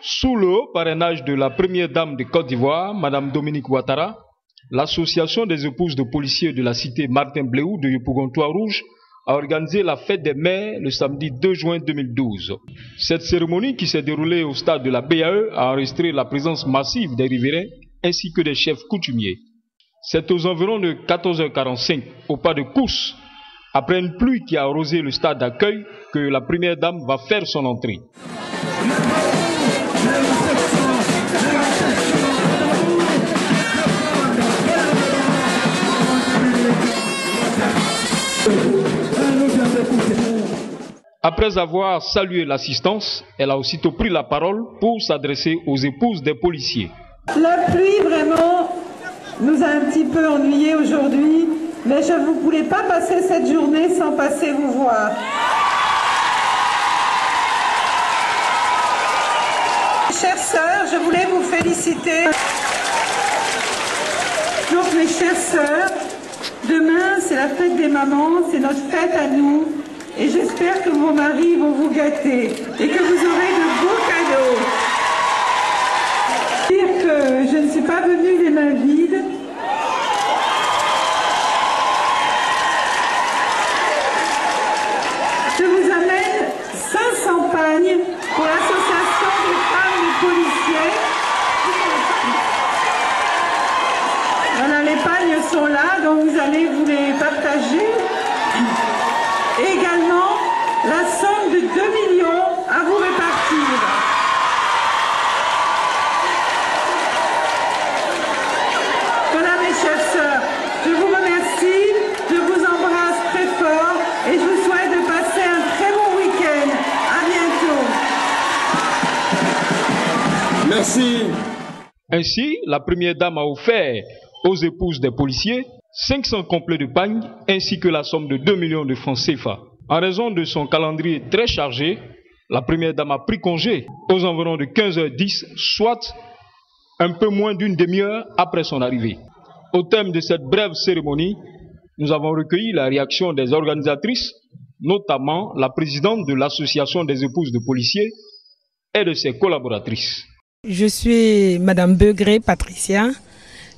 Sous le haut parrainage de la première dame de Côte d'Ivoire, Mme Dominique Ouattara, l'association des épouses de policiers de la cité Martin Bléou de Yopougon-Trois-Rouges a organisé la fête des mères le samedi 2 juin 2012. Cette cérémonie qui s'est déroulée au stade de la BAE a enregistré la présence massive des riverains ainsi que des chefs coutumiers. C'est aux environs de 14h45, au pas de course, après une pluie qui a arrosé le stade d'accueil, que la première dame va faire son entrée. Après avoir salué l'assistance, elle a aussitôt pris la parole pour s'adresser aux épouses des policiers. La pluie vraiment nous a un petit peu ennuyés aujourd'hui, mais je ne voulais pas passer cette journée sans passer vous voir. Chères sœurs, je voulais vous féliciter. Donc mes chères sœurs, demain c'est la fête des mamans, c'est notre fête à nous. Et j'espère que vos maris vont vous gâter et que vous aurez de beaux cadeaux. Dire que je ne suis pas venue les mains vides. Je vous amène 500 pagnes pour l'association des femmes des policiers. Voilà, les pagnes sont là, donc vous allez vous les partager. Et également la somme de 2 millions à vous répartir. Voilà mes chères sœurs, je vous remercie, je vous embrasse très fort et je vous souhaite de passer un très bon week-end. À bientôt. Merci. Ainsi, la première dame a offert aux épouses des policiers 500 complets de pagnes ainsi que la somme de 2 millions de francs CFA. En raison de son calendrier très chargé, la première dame a pris congé aux environs de 15h10, soit un peu moins d'une demi-heure après son arrivée. Au terme de cette brève cérémonie, nous avons recueilli la réaction des organisatrices, notamment la présidente de l'association des épouses de policiers et de ses collaboratrices. Je suis Madame Begré Patricia.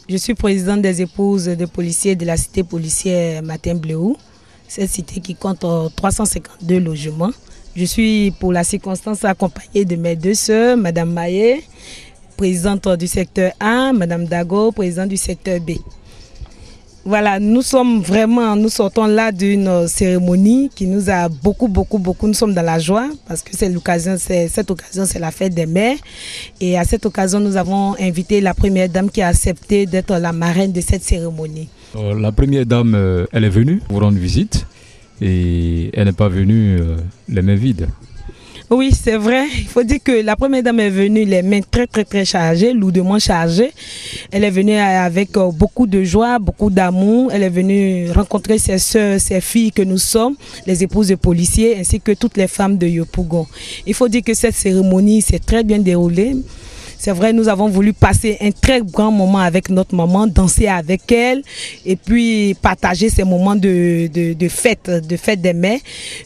Je suis présidente des épouses de policiers de la cité policière Martin Bléou, cette cité qui compte 352 logements. Je suis pour la circonstance accompagnée de mes deux sœurs, Madame Maillet, présidente du secteur A, Madame Dago, présidente du secteur B. Voilà, nous sortons là d'une cérémonie qui nous a beaucoup, nous sommes dans la joie parce que cette occasion, c'est la fête des mères. Et à cette occasion, nous avons invité la première dame qui a accepté d'être la marraine de cette cérémonie. La première dame, elle est venue vous rendre visite et elle n'est pas venue les mains vides. Oui, c'est vrai. Il faut dire que la première dame est venue les mains très chargées, lourdement chargées. Elle est venue avec beaucoup de joie, beaucoup d'amour. Elle est venue rencontrer ses soeurs, ses filles que nous sommes, les épouses de policiers, ainsi que toutes les femmes de Yopougon. Il faut dire que cette cérémonie s'est très bien déroulée. C'est vrai, nous avons voulu passer un très grand moment avec notre maman, danser avec elle et puis partager ces moments de fête des mères.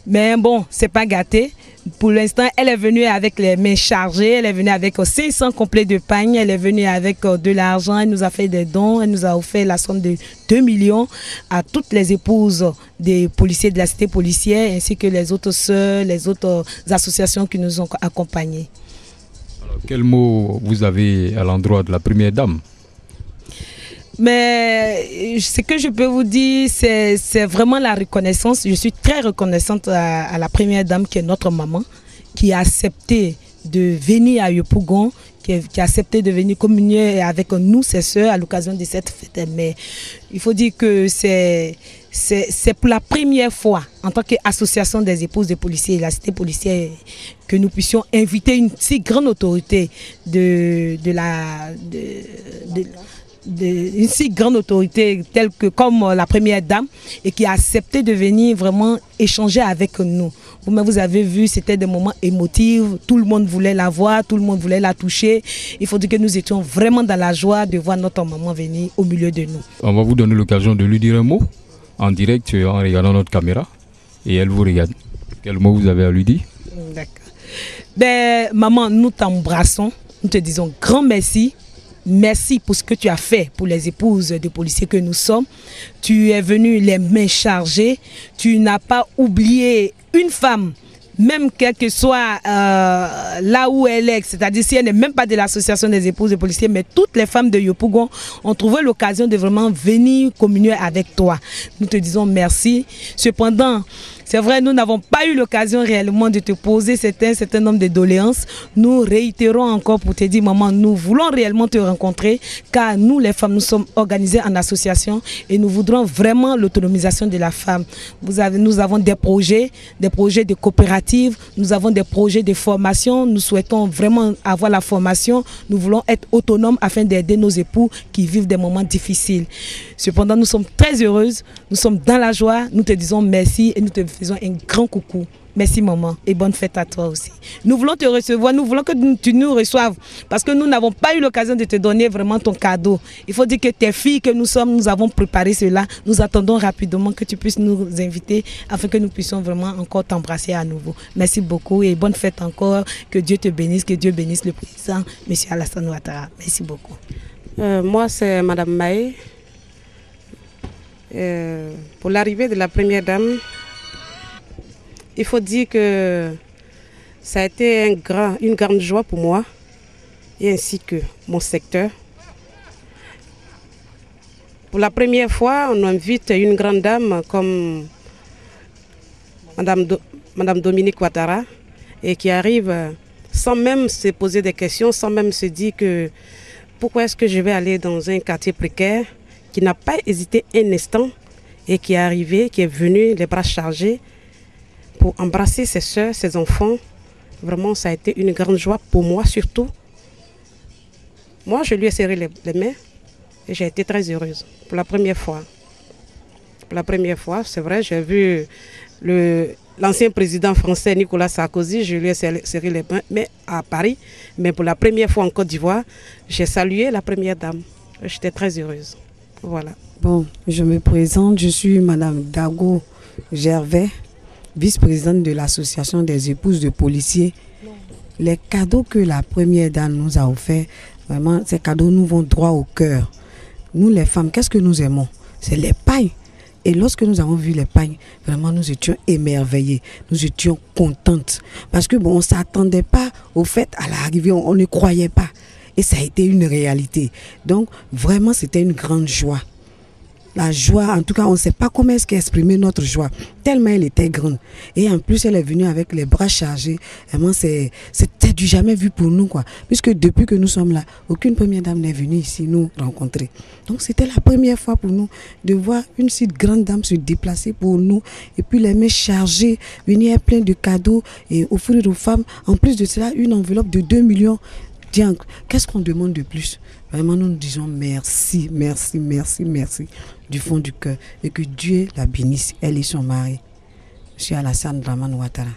Mais bon, c'est pas gâté. Pour l'instant, elle est venue avec les mains chargées, elle est venue avec 500 complets de pagnes, elle est venue avec de l'argent, elle nous a fait des dons, elle nous a offert la somme de 2 millions à toutes les épouses des policiers de la cité policière ainsi que les autres sœurs, les autres associations qui nous ont accompagnés. Alors, quel mot vous avez à l'endroit de la première dame? Mais ce que je peux vous dire, c'est vraiment la reconnaissance. Je suis très reconnaissante à la première dame qui est notre maman, qui a accepté de venir à Yopougon, qui a accepté de venir communier avec nous, ses sœurs, à l'occasion de cette fête. Mais il faut dire que c'est pour la première fois, en tant qu'association des épouses de policiers et la cité policière, que nous puissions inviter une si grande autorité une si grande autorité telle que comme la première dame et qui a accepté de venir vraiment échanger avec nous. Vous avez vu, c'était des moments émotifs, tout le monde voulait la voir, tout le monde voulait la toucher. Il faut dire que nous étions vraiment dans la joie de voir notre maman venir au milieu de nous. On va vous donner l'occasion de lui dire un mot en direct en regardant notre caméra et elle vous regarde. Quel mot vous avez à lui dire? D'accord. Ben, maman, nous t'embrassons, nous te disons grand merci. Merci pour ce que tu as fait pour les épouses des policiers que nous sommes. Tu es venu les mains chargées. Tu n'as pas oublié une femme, même quel que soit là où elle est, c'est-à-dire si elle n'est même pas de l'association des épouses des policiers, mais toutes les femmes de Yopougon ont trouvé l'occasion de vraiment venir communier avec toi. Nous te disons merci. Cependant, c'est vrai, nous n'avons pas eu l'occasion réellement de te poser certain nombre de doléances. Nous réitérons encore pour te dire, maman, nous voulons réellement te rencontrer car nous, les femmes, nous sommes organisées en association et nous voudrons vraiment l'autonomisation de la femme. Nous avons des projets de coopératives, nous avons des projets de formation. Nous souhaitons vraiment avoir la formation. Nous voulons être autonomes afin d'aider nos époux qui vivent des moments difficiles. Cependant, nous sommes très heureuses, nous sommes dans la joie. Nous te disons merci et nous te faisons un grand coucou. Merci maman et bonne fête à toi aussi. Nous voulons te recevoir, nous voulons que tu nous reçoives parce que nous n'avons pas eu l'occasion de te donner vraiment ton cadeau. Il faut dire que tes filles que nous sommes, nous avons préparé cela. Nous attendons rapidement que tu puisses nous inviter afin que nous puissions vraiment encore t'embrasser à nouveau. Merci beaucoup et bonne fête encore. Que Dieu te bénisse, que Dieu bénisse le président, M. Alassane Ouattara. Merci beaucoup. Moi, c'est Madame Maé. Pour l'arrivée de la première dame, il faut dire que ça a été une grande joie pour moi et ainsi que mon secteur. Pour la première fois, on invite une grande dame comme Madame Dominique Ouattara et qui arrive sans même se poser des questions, sans même se dire que pourquoi est-ce que je vais aller dans un quartier précaire, qui n'a pas hésité un instant et qui est arrivé, qui est venu les bras chargés pour embrasser ses soeurs, ses enfants. Vraiment, ça a été une grande joie pour moi surtout. Moi, je lui ai serré les mains et j'ai été très heureuse pour la première fois. Pour la première fois, c'est vrai, j'ai vu l'ancien président français Nicolas Sarkozy, je lui ai serré les mains mais à Paris. Mais pour la première fois en Côte d'Ivoire, j'ai salué la première dame. J'étais très heureuse. Voilà. Bon, je me présente, je suis Madame Dago Gervais, vice-présidente de l'association des épouses de policiers. Les cadeaux que la première dame nous a offerts, vraiment, ces cadeaux nous vont droit au cœur. Nous les femmes, qu'est-ce que nous aimons? C'est les pailles. Et lorsque nous avons vu les pailles, vraiment nous étions émerveillés, nous étions contentes. Parce que bon, on ne s'attendait pas au fait à l'arrivée, on ne croyait pas. Et ça a été une réalité. Donc vraiment c'était une grande joie. La joie, en tout cas, on ne sait pas comment est-ce qu'exprimer notre joie, tellement elle était grande. Et en plus, elle est venue avec les bras chargés. Vraiment, c'était du jamais vu pour nous, quoi. Puisque depuis que nous sommes là, aucune première dame n'est venue ici nous rencontrer. Donc, c'était la première fois pour nous de voir une si grande dame se déplacer pour nous. Et puis, les mains chargées, venir plein de cadeaux et offrir aux femmes. En plus de cela, une enveloppe de 2 millions. Tiens, qu'est-ce qu'on demande de plus? Vraiment, nous disons merci, merci, merci, merci du fond du cœur. Et que Dieu la bénisse, elle et son mari, M. Alassane Ouattara.